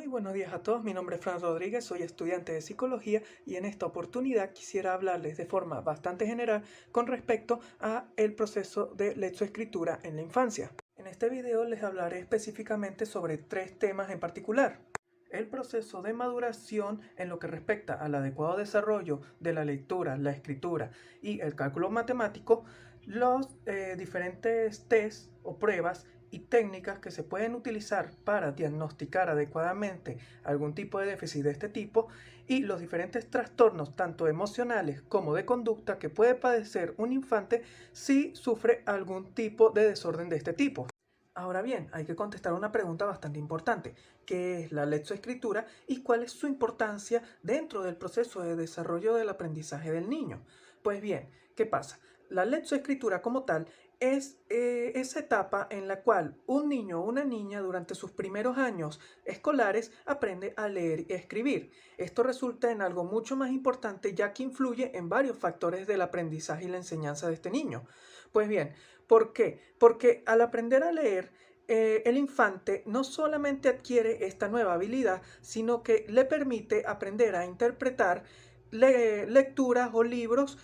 buenos días a todos, mi nombre es Fran Rodríguez, soy estudiante de psicología y en esta oportunidad quisiera hablarles de forma bastante general con respecto a el proceso de lectoescritura en la infancia. En este video les hablaré específicamente sobre tres temas en particular. El proceso de maduración en lo que respecta al adecuado desarrollo de la lectura, la escritura y el cálculo matemático, los diferentes tests o pruebas y técnicas que se pueden utilizar para diagnosticar adecuadamente algún tipo de déficit de este tipo y los diferentes trastornos tanto emocionales como de conducta que puede padecer un infante si sufre algún tipo de desorden de este tipo. Ahora bien, hay que contestar una pregunta bastante importante: ¿qué es la lectoescritura y cuál es su importancia dentro del proceso de desarrollo del aprendizaje del niño? Pues bien, ¿qué pasa? La lectoescritura como tal es esa etapa en la cual un niño o una niña durante sus primeros años escolares aprende a leer y escribir. Esto resulta en algo mucho más importante, ya que influye en varios factores del aprendizaje y la enseñanza de este niño. Pues bien, ¿por qué? Porque al aprender a leer, el infante no solamente adquiere esta nueva habilidad, sino que le permite aprender a interpretar lecturas o libros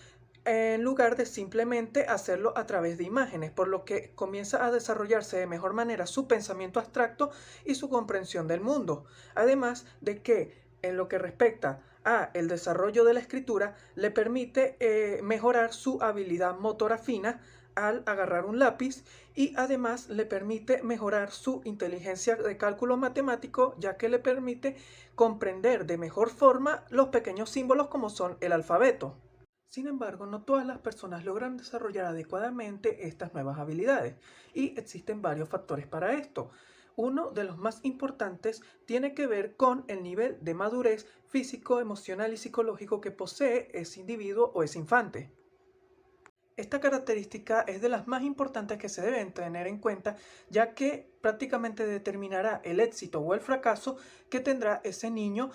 en lugar de simplemente hacerlo a través de imágenes, por lo que comienza a desarrollarse de mejor manera su pensamiento abstracto y su comprensión del mundo. Además de que en lo que respecta a el desarrollo de la escritura, le permite mejorar su habilidad motora fina al agarrar un lápiz y además le permite mejorar su inteligencia de cálculo matemático, ya que le permite comprender de mejor forma los pequeños símbolos como son el alfabeto. Sin embargo, no todas las personas logran desarrollar adecuadamente estas nuevas habilidades y existen varios factores para esto. Uno de los más importantes tiene que ver con el nivel de madurez físico, emocional y psicológico que posee ese individuo o ese infante. Esta característica es de las más importantes que se deben tener en cuenta, ya que prácticamente determinará el éxito o el fracaso que tendrá ese niño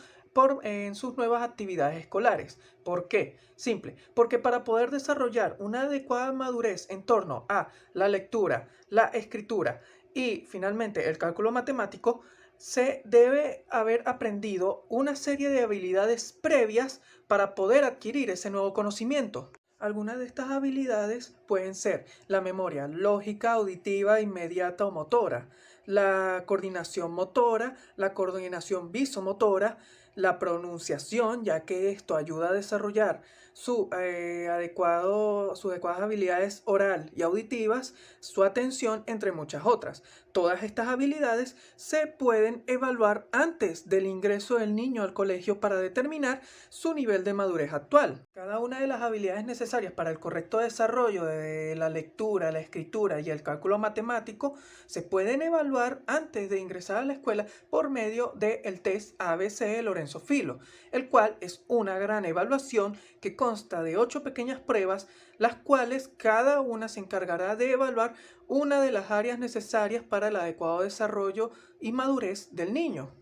en sus nuevas actividades escolares. ¿Por qué? Simple, porque para poder desarrollar una adecuada madurez en torno a la lectura, la escritura y finalmente el cálculo matemático, se debe haber aprendido una serie de habilidades previas para poder adquirir ese nuevo conocimiento. Algunas de estas habilidades pueden ser la memoria lógica, auditiva, inmediata o motora, la coordinación motora, la coordinación visomotora, la pronunciación, ya que esto ayuda a desarrollar sus adecuadas habilidades oral y auditivas, su atención, entre muchas otras. Todas estas habilidades se pueden evaluar antes del ingreso del niño al colegio para determinar su nivel de madurez actual. Cada una de las habilidades necesarias para el correcto desarrollo de la lectura, la escritura y el cálculo matemático se pueden evaluar antes de ingresar a la escuela por medio del test ABC Lorenzo Filo, el cual es una gran evaluación que consta de 8 pequeñas pruebas, las cuales cada una se encargará de evaluar una de las áreas necesarias para el adecuado desarrollo y madurez del niño.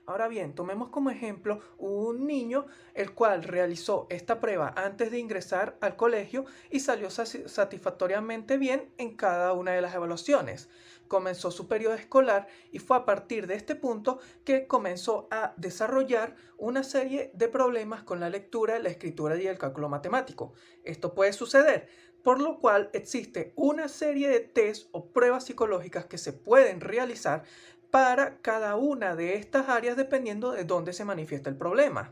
Ahora bien, tomemos como ejemplo un niño el cual realizó esta prueba antes de ingresar al colegio y salió satisfactoriamente bien en cada una de las evaluaciones. Comenzó su periodo escolar y fue a partir de este punto que comenzó a desarrollar una serie de problemas con la lectura, la escritura y el cálculo matemático. Esto puede suceder, por lo cual existe una serie de test o pruebas psicológicas que se pueden realizar para cada una de estas áreas dependiendo de dónde se manifiesta el problema.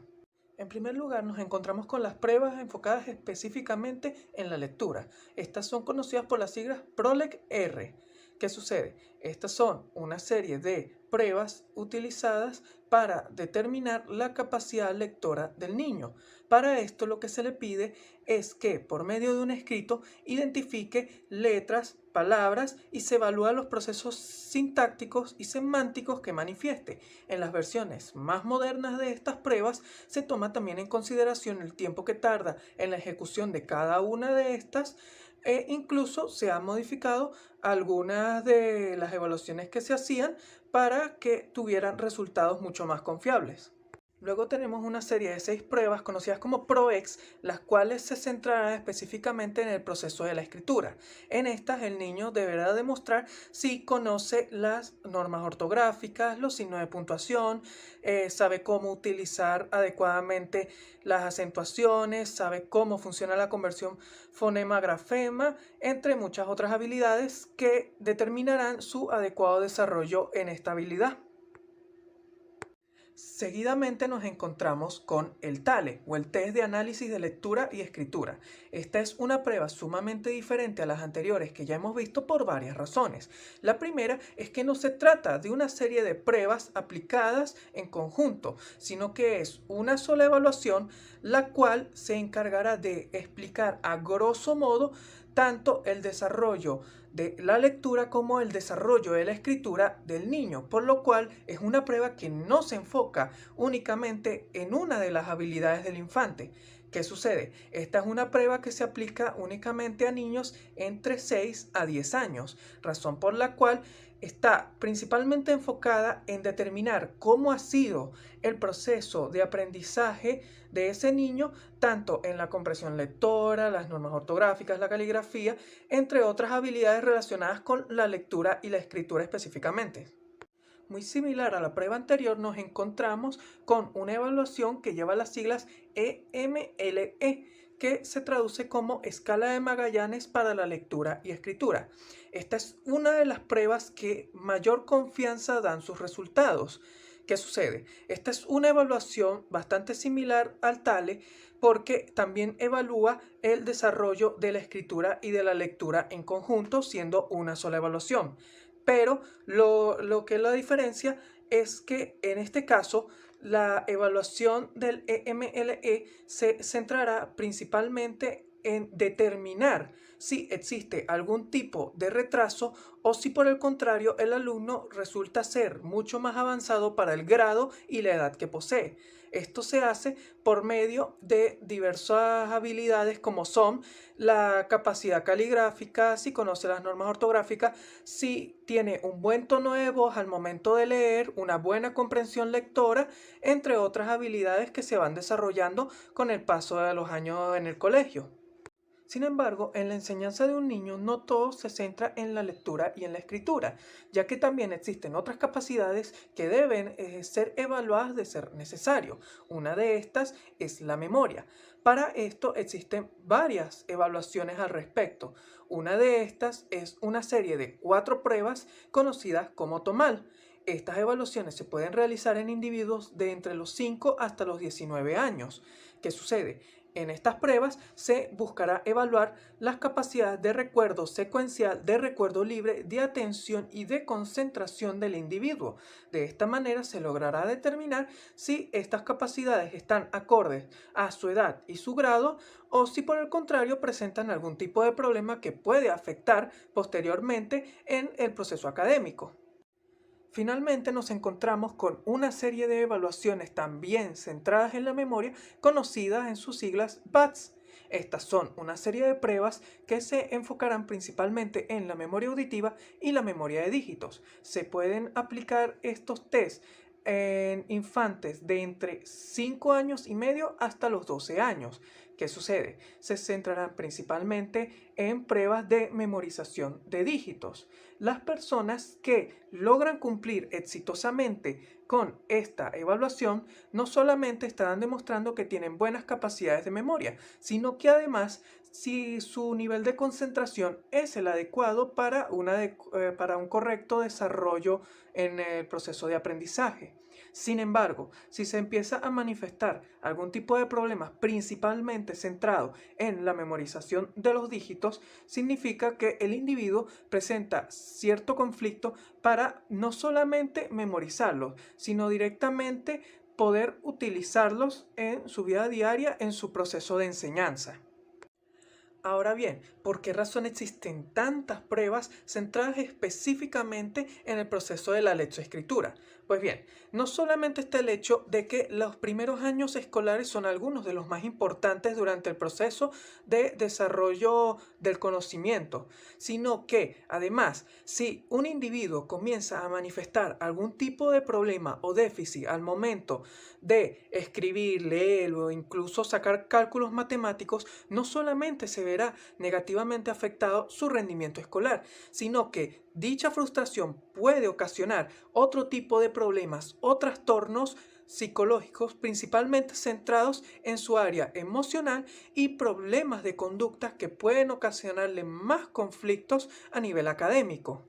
En primer lugar, nos encontramos con las pruebas enfocadas específicamente en la lectura. Estas son conocidas por las siglas PROLEC-R. ¿Qué sucede? Estas son una serie de pruebas utilizadas para determinar la capacidad lectora del niño. Para esto lo que se le pide es que por medio de un escrito identifique letras, palabras y se evalúa los procesos sintácticos y semánticos que manifieste. En las versiones más modernas de estas pruebas se toma también en consideración el tiempo que tarda en la ejecución de cada una de estas e incluso se han modificado algunas de las evaluaciones que se hacían para que tuvieran resultados mucho más confiables. Luego tenemos una serie de 6 pruebas conocidas como PROEX, las cuales se centrarán específicamente en el proceso de la escritura. En estas, el niño deberá demostrar si conoce las normas ortográficas, los signos de puntuación, sabe cómo utilizar adecuadamente las acentuaciones, sabe cómo funciona la conversión fonema-grafema, entre muchas otras habilidades que determinarán su adecuado desarrollo en esta habilidad. Seguidamente nos encontramos con el TALE o el test de análisis de lectura y escritura. Esta es una prueba sumamente diferente a las anteriores que ya hemos visto por varias razones. La primera es que no se trata de una serie de pruebas aplicadas en conjunto, sino que es una sola evaluación la cual se encargará de explicar a grosso modo tanto el desarrollo de la lectura como el desarrollo de la escritura del niño, por lo cual es una prueba que no se enfoca únicamente en una de las habilidades del infante. ¿Qué sucede? Esta es una prueba que se aplica únicamente a niños entre 6 a 10 años, razón por la cual está principalmente enfocada en determinar cómo ha sido el proceso de aprendizaje de ese niño, tanto en la comprensión lectora, las normas ortográficas, la caligrafía, entre otras habilidades relacionadas con la lectura y la escritura específicamente. Muy similar a la prueba anterior, nos encontramos con una evaluación que lleva las siglas EMLE, que se traduce como Escala de Magallanes para la lectura y escritura. Esta es una de las pruebas que mayor confianza dan sus resultados. ¿Qué sucede? Esta es una evaluación bastante similar al TALE porque también evalúa el desarrollo de la escritura y de la lectura en conjunto, siendo una sola evaluación. Pero lo que la diferencia es que en este caso la evaluación del EMLE se centrará principalmente en determinar si existe algún tipo de retraso o si por el contrario el alumno resulta ser mucho más avanzado para el grado y la edad que posee. Esto se hace por medio de diversas habilidades como son la capacidad caligráfica, si conoce las normas ortográficas, si tiene un buen tono de voz al momento de leer, una buena comprensión lectora, entre otras habilidades que se van desarrollando con el paso de los años en el colegio. Sin embargo, en la enseñanza de un niño no todo se centra en la lectura y en la escritura, ya que también existen otras capacidades que deben ser evaluadas de ser necesario. Una de estas es la memoria. Para esto existen varias evaluaciones al respecto. Una de estas es una serie de 4 pruebas conocidas como TOMAL. Estas evaluaciones se pueden realizar en individuos de entre los 5 hasta los 19 años. ¿Qué sucede? En estas pruebas se buscará evaluar las capacidades de recuerdo secuencial, de recuerdo libre, de atención y de concentración del individuo. De esta manera se logrará determinar si estas capacidades están acordes a su edad y su grado o si por el contrario presentan algún tipo de problema que puede afectar posteriormente en el proceso académico. Finalmente nos encontramos con una serie de evaluaciones también centradas en la memoria, conocidas en sus siglas BATS. Estas son una serie de pruebas que se enfocarán principalmente en la memoria auditiva y la memoria de dígitos. Se pueden aplicar estos test en infantes de entre 5 años y medio hasta los 12 años. ¿Qué sucede? Se centrarán principalmente en pruebas de memorización de dígitos. Las personas que logran cumplir exitosamente con esta evaluación no solamente estarán demostrando que tienen buenas capacidades de memoria, sino que además si su nivel de concentración es el adecuado para un correcto desarrollo en el proceso de aprendizaje. Sin embargo, si se empieza a manifestar algún tipo de problemas principalmente centrado en la memorización de los dígitos, significa que el individuo presenta cierto conflicto para no solamente memorizarlos, sino directamente poder utilizarlos en su vida diaria, en su proceso de enseñanza. Ahora bien, ¿por qué razón existen tantas pruebas centradas específicamente en el proceso de la lectoescritura? Pues bien, no solamente está el hecho de que los primeros años escolares son algunos de los más importantes durante el proceso de desarrollo del conocimiento, sino que además, si un individuo comienza a manifestar algún tipo de problema o déficit al momento de escribir, leer o incluso sacar cálculos matemáticos, no solamente se verá negativamente afectado su rendimiento escolar, sino que dicha frustración puede ocasionar otro tipo de problemas o trastornos psicológicos principalmente centrados en su área emocional y problemas de conducta que pueden ocasionarle más conflictos a nivel académico.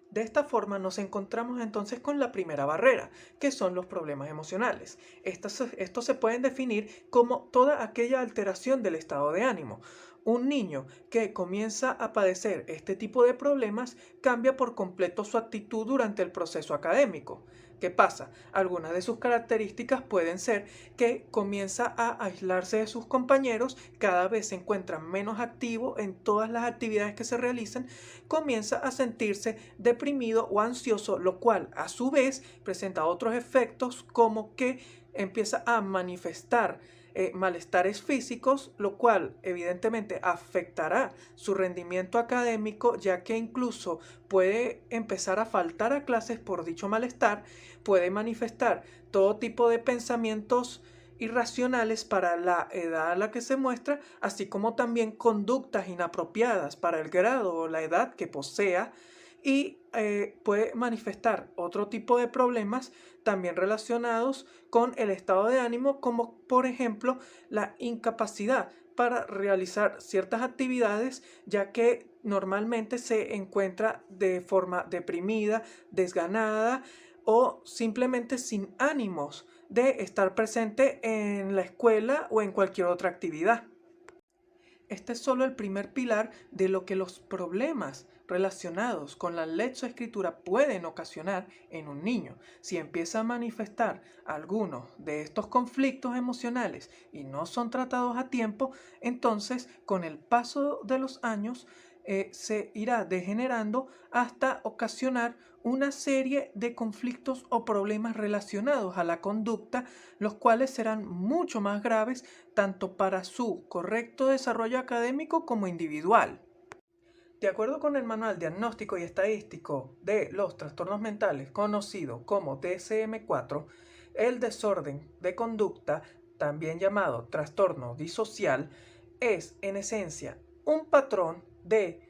De esta forma nos encontramos entonces con la primera barrera, que son los problemas emocionales. Estos se pueden definir como toda aquella alteración del estado de ánimo. Un niño que comienza a padecer este tipo de problemas cambia por completo su actitud durante el proceso académico. ¿Qué pasa? Algunas de sus características pueden ser que comienza a aislarse de sus compañeros, cada vez se encuentra menos activo en todas las actividades que se realizan, comienza a sentirse deprimido o ansioso, lo cual a su vez presenta otros efectos como que empieza a manifestar malestares físicos, lo cual evidentemente afectará su rendimiento académico, ya que incluso puede empezar a faltar a clases por dicho malestar, puede manifestar todo tipo de pensamientos irracionales para la edad a la que se muestra, así como también conductas inapropiadas para el grado o la edad que posea y puede manifestar otro tipo de problemas también relacionados con el estado de ánimo, como por ejemplo la incapacidad para realizar ciertas actividades, ya que normalmente se encuentra de forma deprimida, desganada o simplemente sin ánimos de estar presente en la escuela o en cualquier otra actividad. Este es solo el primer pilar de lo que los problemas relacionados con la lectoescritura pueden ocasionar en un niño. Si empieza a manifestar algunos de estos conflictos emocionales y no son tratados a tiempo, entonces con el paso de los años se irá degenerando hasta ocasionar una serie de conflictos o problemas relacionados a la conducta, los cuales serán mucho más graves tanto para su correcto desarrollo académico como individual. De acuerdo con el Manual Diagnóstico y Estadístico de los Trastornos Mentales, conocido como DSM-4, el desorden de conducta, también llamado trastorno disocial, es en esencia un patrón de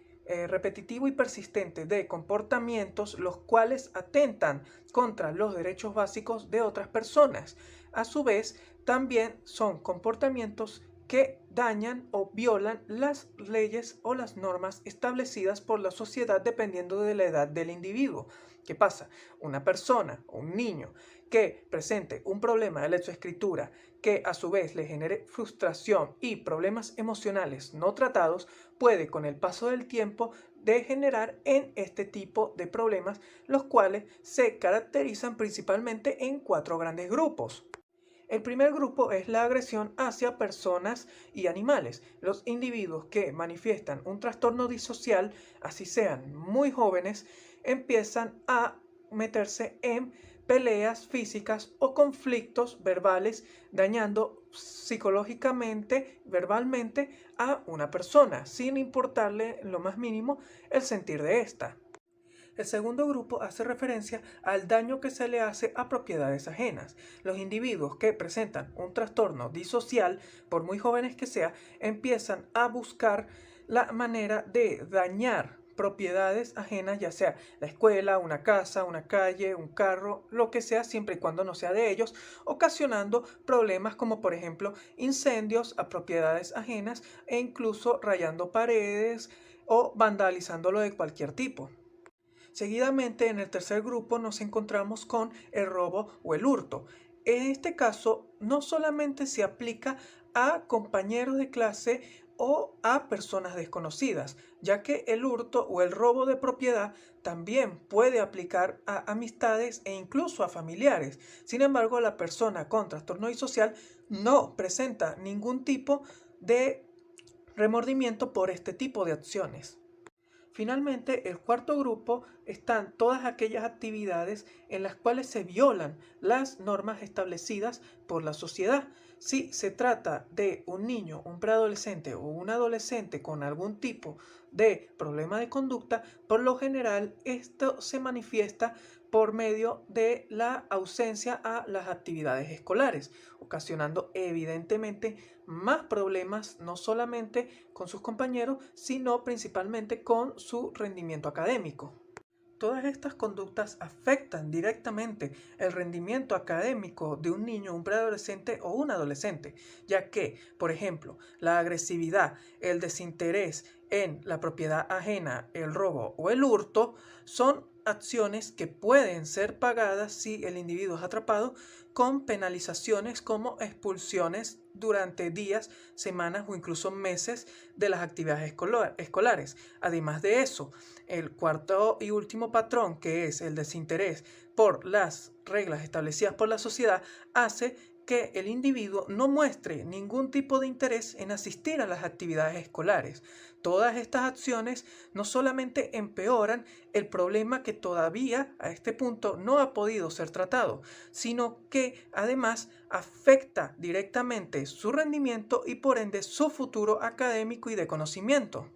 repetitivo y persistente de comportamientos los cuales atentan contra los derechos básicos de otras personas. A su vez, también son comportamientos que dañan o violan las leyes o las normas establecidas por la sociedad dependiendo de la edad del individuo. ¿Qué pasa? Una persona, un niño, que presente un problema de lectoescritura que a su vez le genere frustración y problemas emocionales no tratados, puede con el paso del tiempo degenerar en este tipo de problemas, los cuales se caracterizan principalmente en 4 grandes grupos. El primer grupo es la agresión hacia personas y animales. Los individuos que manifiestan un trastorno disocial, así sean muy jóvenes, empiezan a meterse en peleas físicas o conflictos verbales, dañando psicológicamente, verbalmente a una persona, sin importarle lo más mínimo el sentir de esta. El segundo grupo hace referencia al daño que se le hace a propiedades ajenas. Los individuos que presentan un trastorno disocial, por muy jóvenes que sea, empiezan a buscar la manera de dañar propiedades ajenas, ya sea la escuela, una casa, una calle, un carro, lo que sea, siempre y cuando no sea de ellos, ocasionando problemas como por ejemplo incendios a propiedades ajenas e incluso rayando paredes o vandalizándolo de cualquier tipo. Seguidamente, en el tercer grupo nos encontramos con el robo o el hurto. En este caso, no solamente se aplica a compañeros de clase o a personas desconocidas, ya que el hurto o el robo de propiedad también puede aplicar a amistades e incluso a familiares. Sin embargo, la persona con trastorno disocial no presenta ningún tipo de remordimiento por este tipo de acciones. Finalmente, el cuarto grupo están todas aquellas actividades en las cuales se violan las normas establecidas por la sociedad. Si se trata de un niño, un preadolescente o un adolescente con algún tipo de problema de conducta, por lo general esto se manifiesta por medio de la ausencia a las actividades escolares, ocasionando evidentemente más problemas no solamente con sus compañeros, sino principalmente con su rendimiento académico. Todas estas conductas afectan directamente el rendimiento académico de un niño, un preadolescente o un adolescente, ya que, por ejemplo, la agresividad, el desinterés en la propiedad ajena, el robo o el hurto son acciones que pueden ser pagadas si el individuo es atrapado con penalizaciones como expulsiones durante días, semanas o incluso meses de las actividades escolares. Además de eso, el cuarto y último patrón, que es el desinterés por las reglas establecidas por la sociedad, hace que el individuo no muestre ningún tipo de interés en asistir a las actividades escolares. Todas estas acciones no solamente empeoran el problema que todavía a este punto no ha podido ser tratado, sino que además afecta directamente su rendimiento y por ende su futuro académico y de conocimiento.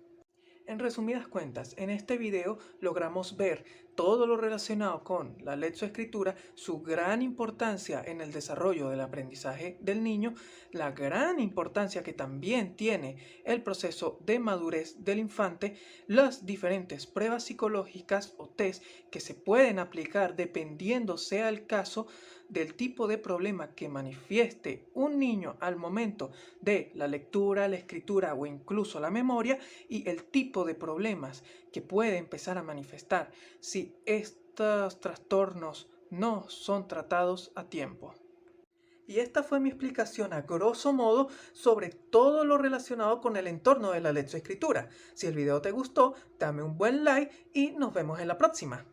En resumidas cuentas, en este video logramos ver todo lo relacionado con la lectoescritura, su gran importancia en el desarrollo del aprendizaje del niño, la gran importancia que también tiene el proceso de madurez del infante, las diferentes pruebas psicológicas o test que se pueden aplicar dependiendo sea el caso del tipo de problema que manifieste un niño al momento de la lectura, la escritura o incluso la memoria, y el tipo de problemas que puede empezar a manifestar si estos trastornos no son tratados a tiempo. Y esta fue mi explicación a grosso modo sobre todo lo relacionado con el entorno de la lectoescritura. Si el video te gustó, dame un buen like y nos vemos en la próxima.